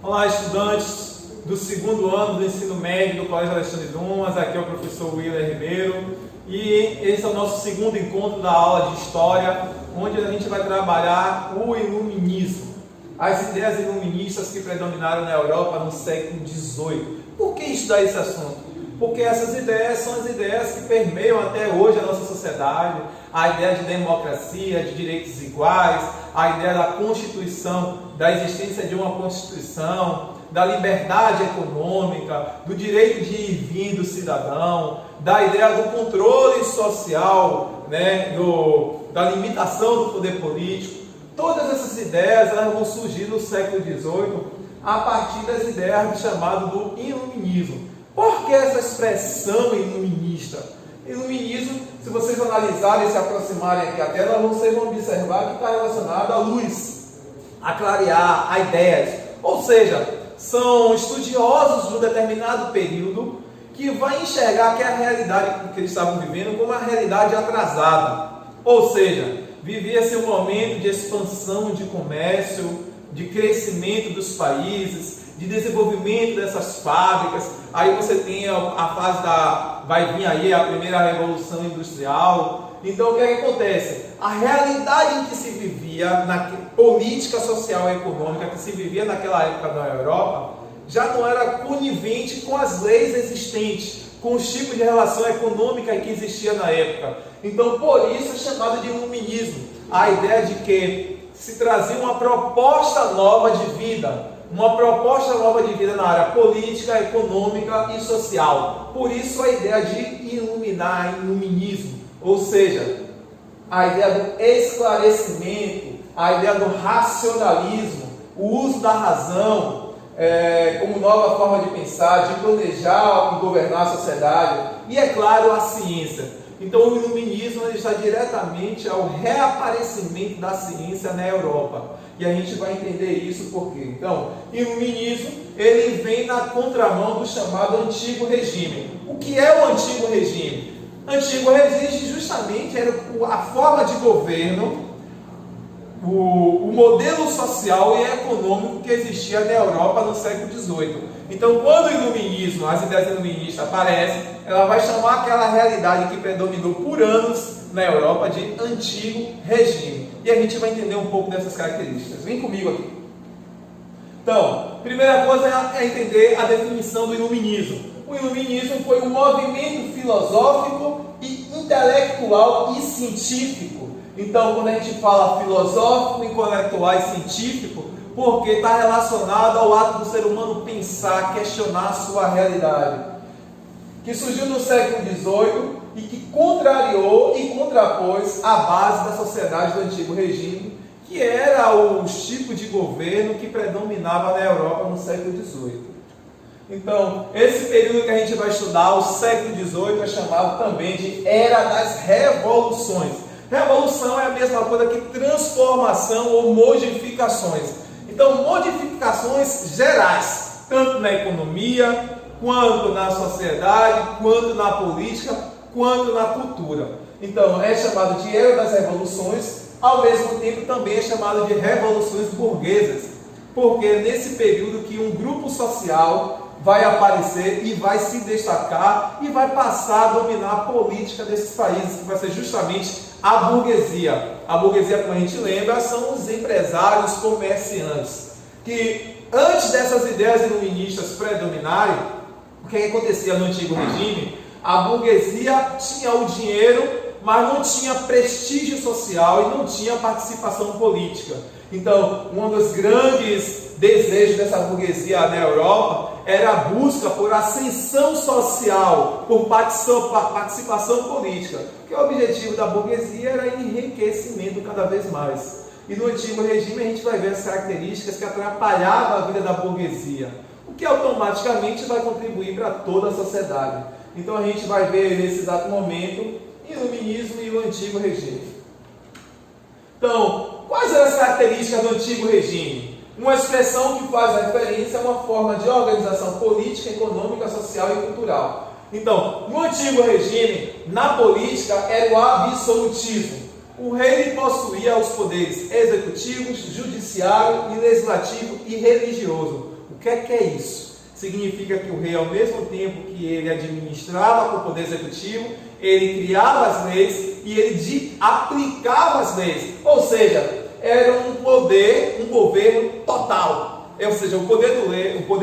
Olá, estudantes do segundo ano do ensino médio do Colégio Alexandre Dumas. Aqui é o professor Willer Ribeiro e esse é o nosso segundo encontro da aula de História, onde a gente vai trabalhar o Iluminismo, as ideias iluministas que predominaram na Europa no século XVIII. Por que estudar esse assunto? Porque essas ideias são as ideias que permeiam até hoje a nossa sociedade, a ideia de democracia, de direitos iguais, a ideia da Constituição, da existência de uma Constituição, da liberdade econômica, do direito de ir e vir do cidadão, da ideia do controle social, da limitação do poder político. Todas essas ideias elas vão surgir no século XVIII a partir das ideias do chamado do Iluminismo. Por que essa expressão iluminista? Iluminismo, se vocês analisarem e se aproximarem aqui à tela, vocês vão observar que está relacionado à luz, a clarear, a ideias. Ou seja, são estudiosos de um determinado período que vai enxergar que a realidade que eles estavam vivendo como uma realidade atrasada. Ou seja, vivia-se um momento de expansão de comércio, de crescimento dos países, de desenvolvimento dessas fábricas. Aí você tem a fase vai vir aí a primeira revolução industrial. Então o que é que acontece? A realidade em que se vivia, na política social e econômica que se vivia naquela época na Europa, já não era conivente com as leis existentes, com os tipos de relação econômica que existia na época. Então por isso é chamado de iluminismo, a ideia de que se trazia uma proposta nova de vida, uma proposta nova de vida na área política, econômica e social. Por isso a ideia de iluminar, iluminismo, ou seja, a ideia do esclarecimento, a ideia do racionalismo, o uso da razão como nova forma de pensar, de planejar e governar a sociedade, e é claro, a ciência. Então o iluminismo está diretamente ao reaparecimento da ciência na Europa. E a gente vai entender isso por quê. Então, o iluminismo ele vem na contramão do chamado Antigo Regime. O que é o Antigo Regime? Antigo Regime justamente era a forma de governo, o modelo social e econômico que existia na Europa no século XVIII. Então, quando o iluminismo, as ideias iluministas aparecem, ela vai chamar aquela realidade que predominou por anos na Europa de Antigo Regime. E a gente vai entender um pouco dessas características. Vem comigo aqui. Então, primeira coisa é entender a definição do iluminismo. O iluminismo foi um movimento filosófico e intelectual e científico. Então, quando a gente fala filosófico, intelectual e científico, porque está relacionado ao ato do ser humano pensar, questionar a sua realidade, que surgiu no século XVIII e que contrariou e contrapôs a base da sociedade do Antigo Regime, que era o tipo de governo que predominava na Europa no século XVIII. Então, esse período que a gente vai estudar, o século XVIII, é chamado também de Era das Revoluções. Revolução é a mesma coisa que transformação ou modificações. Então, modificações gerais, tanto na economia, quanto na sociedade, quanto na política, quanto na cultura. Então, é chamado de Era das Revoluções, ao mesmo tempo também é chamado de Revoluções Burguesas, porque é nesse período que um grupo social vai aparecer e vai se destacar e vai passar a dominar a política desses países, que vai ser justamente a burguesia. A burguesia, como a gente lembra, são os empresários comerciantes, que antes dessas ideias iluministas predominarem, o que acontecia no Antigo Regime? A burguesia tinha o dinheiro, mas não tinha prestígio social e não tinha participação política. Então, um dos grandes desejos dessa burguesia na Europa era a busca por ascensão social, por participação política, porque o objetivo da burguesia era enriquecimento cada vez mais. E no Antigo Regime a gente vai ver as características que atrapalhavam a vida da burguesia, o que automaticamente vai contribuir para toda a sociedade. Então a gente vai ver nesse exato momento Iluminismo e o Antigo Regime. Então, quais eram as características do Antigo Regime? Uma expressão que faz referência a uma forma de organização política, econômica, social e cultural. Então, no Antigo Regime, na política, era o absolutismo. O rei possuía os poderes executivos, judiciário, legislativo e religioso. O que é isso? Significa que o rei, ao mesmo tempo que ele administrava com o poder executivo, ele criava as leis e ele aplicava as leis. Ou seja, era um governo total. Ou seja, o poder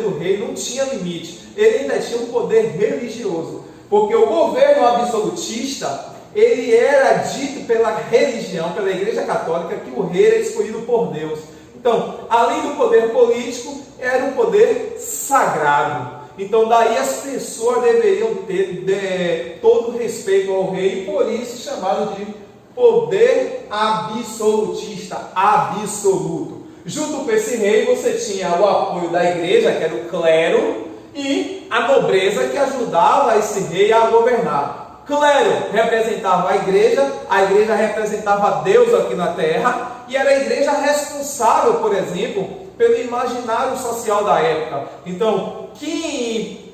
do rei não tinha limite. Ele ainda tinha um poder religioso. Porque o governo absolutista, ele era dito pela religião, pela Igreja Católica, que o rei era escolhido por Deus. Então, além do poder político, era um poder sagrado. Então, daí as pessoas deveriam ter todo respeito ao rei, e por isso chamado de poder absolutista, absoluto. Junto com esse rei, você tinha o apoio da igreja, que era o clero, e a nobreza, que ajudava esse rei a governar. Clero representava a igreja representava Deus aqui na terra, e era a igreja responsável, por exemplo, pelo imaginário social da época. Então, quem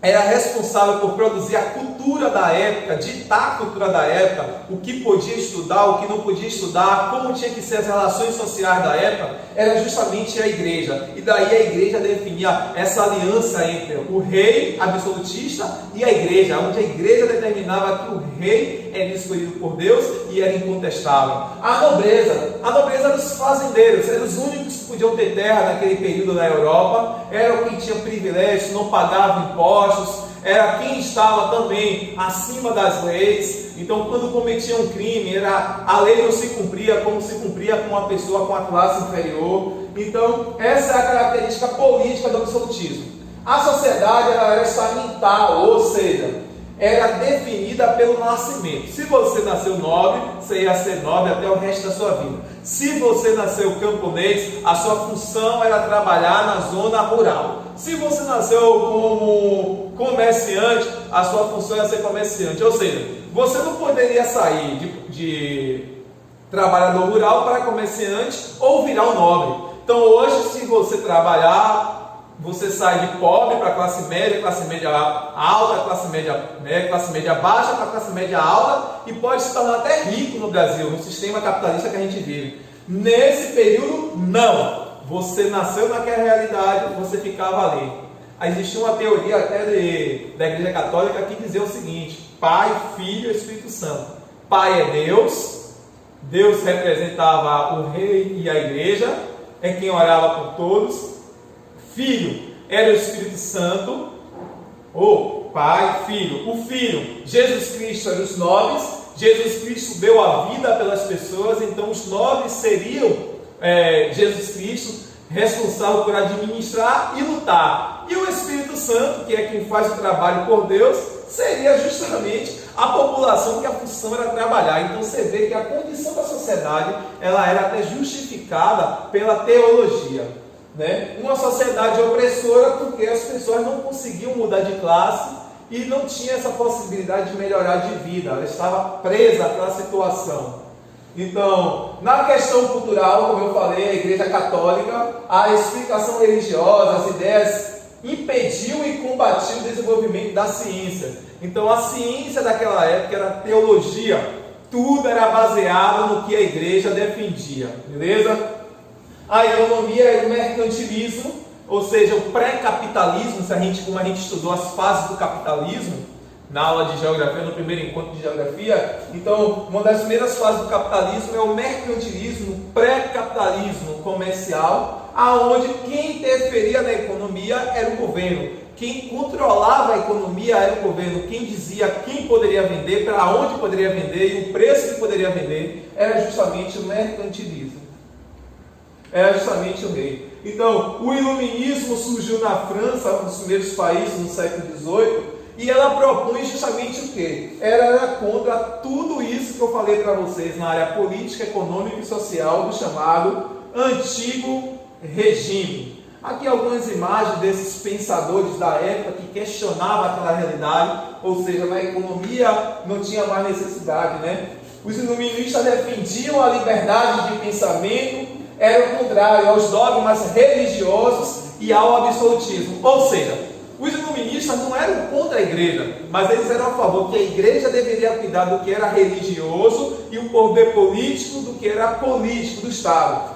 era responsável por produzir a cultura da época, ditar a cultura da época, o que podia estudar, o que não podia estudar, como tinha que ser as relações sociais da época, era justamente a igreja. E daí a igreja definia essa aliança entre o rei absolutista e a igreja, onde a igreja determinava que o rei era escolhido por Deus e era incontestável. A nobreza era os fazendeiros, eram os únicos que podiam ter terra naquele período na Europa, era quem tinha privilégio, não pagava impostos, era quem estava também acima das leis. Então, quando cometia um crime, a lei não se cumpria como se cumpria com uma pessoa com a classe inferior. Então, essa é a característica política do absolutismo. A sociedade era estamental, ou seja, era definida pelo nascimento. Se você nasceu nobre, você ia ser nobre até o resto da sua vida. Se você nasceu camponês, a sua função era trabalhar na zona rural. Se você nasceu como comerciante, a sua função era ser comerciante. Ou seja, você não poderia sair de trabalhador rural para comerciante ou virar um nobre. Então hoje, se você trabalhar, você sai de pobre para classe média alta, classe média baixa para classe média alta, e pode se tornar até rico no Brasil, no sistema capitalista que a gente vive. Nesse período, não. Você nasceu naquela realidade, você ficava ali. Existia uma teoria até da Igreja Católica que dizia o seguinte: Pai, Filho e Espírito Santo. Pai é Deus, Deus representava o rei e a igreja, é quem orava por todos. Filho era o Espírito Santo, ou Pai, Filho. O Filho, Jesus Cristo, era os nobres. Jesus Cristo deu a vida pelas pessoas, então os nobres seriam Jesus Cristo, responsável por administrar e lutar. E o Espírito Santo, que é quem faz o trabalho por Deus, seria justamente a população, que a função era trabalhar. Então você vê que a condição da sociedade, ela era até justificada pela teologia, né? Uma sociedade opressora porque as pessoas não conseguiam mudar de classe e não tinha essa possibilidade de melhorar de vida, ela estava presa àquela situação. Então, na questão cultural, como eu falei, a Igreja Católica, a explicação religiosa, as ideias impediu e combatiu o desenvolvimento da ciência. Então, a ciência daquela época era teologia, tudo era baseado no que a igreja defendia, beleza? A economia e o mercantilismo, ou seja, o pré-capitalismo, como a gente estudou as fases do capitalismo na aula de geografia, no primeiro encontro de geografia. Então, uma das primeiras fases do capitalismo é o mercantilismo, o pré-capitalismo comercial, aonde quem interferia na economia era o governo, quem controlava a economia era o governo, quem dizia quem poderia vender, para onde poderia vender e o preço que poderia vender era justamente o mercantilismo. Era justamente o rei. Então, o iluminismo surgiu na França, um dos primeiros países no século XVIII, e ela propõe justamente o quê? Ela era contra tudo isso que eu falei para vocês na área política, econômica e social do chamado Antigo Regime. Aqui algumas imagens desses pensadores da época que questionavam aquela realidade, ou seja, na economia não tinha mais necessidade, né? Os iluministas defendiam a liberdade de pensamento, era o contrário aos dogmas religiosos e ao absolutismo. Ou seja, os iluministas não eram contra a igreja, mas eles eram a favor que a igreja deveria cuidar do que era religioso e o poder político do que era político do Estado.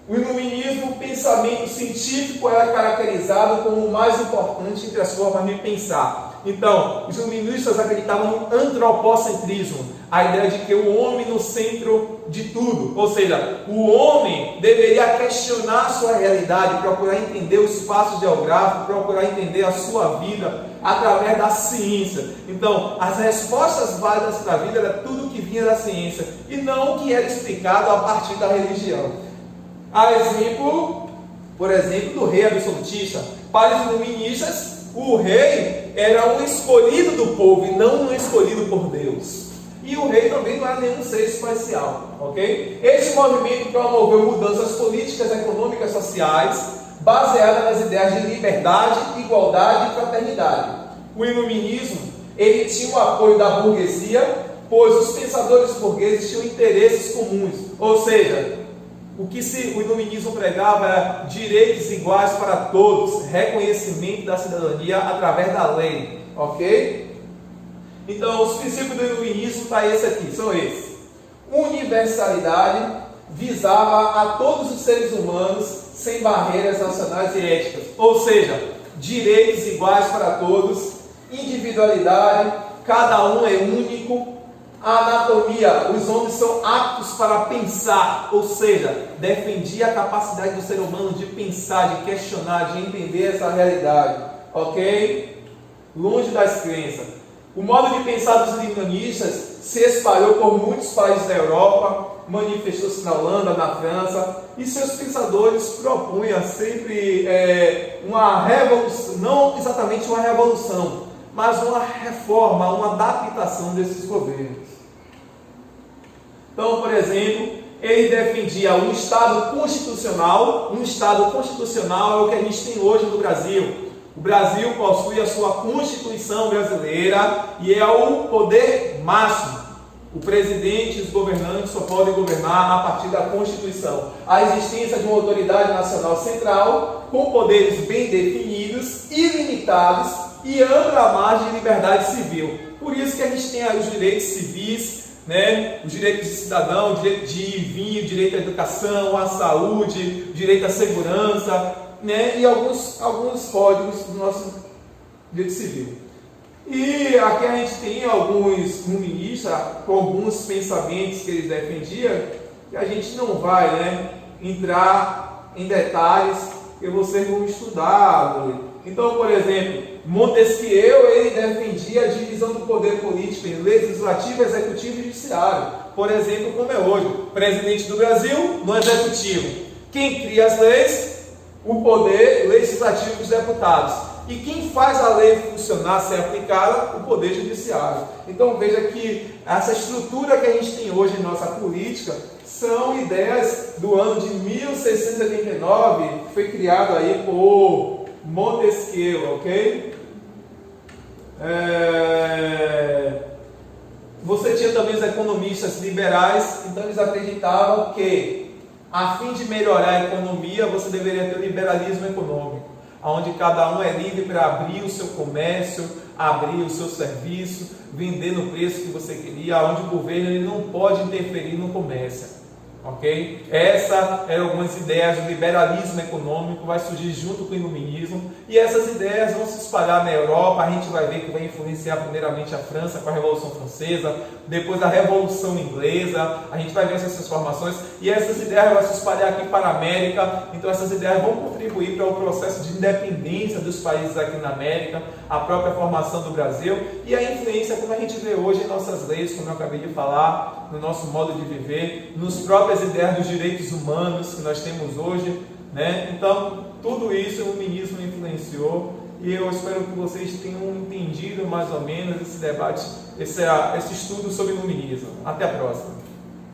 O iluminismo, o pensamento científico, é caracterizado como o mais importante entre as formas de pensar. Então, os iluministas acreditavam no antropocentrismo, a ideia de que o homem no centro de tudo, ou seja, o homem deveria questionar a sua realidade, procurar entender o espaço geográfico, procurar entender a sua vida através da ciência. Então, as respostas válidas para a vida era tudo que vinha da ciência e não o que era explicado a partir da religião. A exemplo, por exemplo, do rei absolutista. Para os iluministas, o rei era um escolhido do povo e não um escolhido por Deus. E o rei também não era nenhum ser especial, ok? Esse movimento promoveu mudanças políticas, econômicas, sociais, baseadas nas ideias de liberdade, igualdade e fraternidade. O iluminismo, ele tinha o apoio da burguesia, pois os pensadores burgueses tinham interesses comuns, ou seja, o iluminismo pregava era direitos iguais para todos, reconhecimento da cidadania através da lei, ok? Então, os princípios do iluminismo são esses. Universalidade, visava a todos os seres humanos sem barreiras nacionais e éticas, ou seja, direitos iguais para todos, individualidade, cada um é único. A anatomia, os homens são aptos para pensar, ou seja, defendia a capacidade do ser humano de pensar, de questionar, de entender essa realidade, ok? Longe das crenças. O modo de pensar dos iluministas se espalhou por muitos países da Europa, manifestou-se na Holanda, na França, e seus pensadores propunham sempre uma revolução, não exatamente uma revolução, mas uma reforma, uma adaptação desses governos. Então, por exemplo, ele defendia um Estado constitucional. Um Estado constitucional é o que a gente tem hoje no Brasil. O Brasil possui a sua Constituição brasileira e é o poder máximo. O presidente e os governantes só podem governar a partir da Constituição. A existência de uma autoridade nacional central com poderes bem definidos, ilimitados e ampla margem de liberdade civil. Por isso que a gente tem aí os direitos civis, né? Os direitos de cidadão, o direito de ir e vir, o direito à educação, à saúde, o direito à segurança, né? E alguns códigos do nosso direito civil. E aqui a gente tem alguns iluministas com alguns pensamentos que eles defendiam, que a gente não vai, né, entrar em detalhes, que vocês vão estudar. Então, por exemplo, Montesquieu, ele defendia a divisão do poder político em legislativo, executivo e judiciário. Por exemplo, como é hoje, o presidente do Brasil no executivo. Quem cria as leis, o poder legislativo dos deputados. E quem faz a lei funcionar, ser aplicada, o poder judiciário. Então veja que essa estrutura que a gente tem hoje em nossa política são ideias do ano de 1689, que foi criado aí por Montesquieu, ok? Você tinha também os economistas liberais, então eles acreditavam que, a fim de melhorar a economia, você deveria ter o liberalismo econômico, onde cada um é livre para abrir o seu comércio, abrir o seu serviço, vender no preço que você queria, onde o governo ele não pode interferir no comércio. Ok? Essas eram algumas ideias do liberalismo econômico, vai surgir junto com o iluminismo, e essas ideias vão se espalhar na Europa. A gente vai ver que vai influenciar primeiramente a França com a Revolução Francesa, depois a Revolução Inglesa, a gente vai ver essas transformações, e essas ideias vão se espalhar aqui para a América. Então essas ideias vão contribuir para o processo de independência dos países aqui na América, a própria formação do Brasil, e a influência como a gente vê hoje em nossas leis, como eu acabei de falar, no nosso modo de viver, nos próprios as ideias dos direitos humanos que nós temos hoje, né? Então, tudo isso o iluminismo influenciou, e eu espero que vocês tenham entendido mais ou menos esse debate, esse estudo sobre o iluminismo. Até a próxima!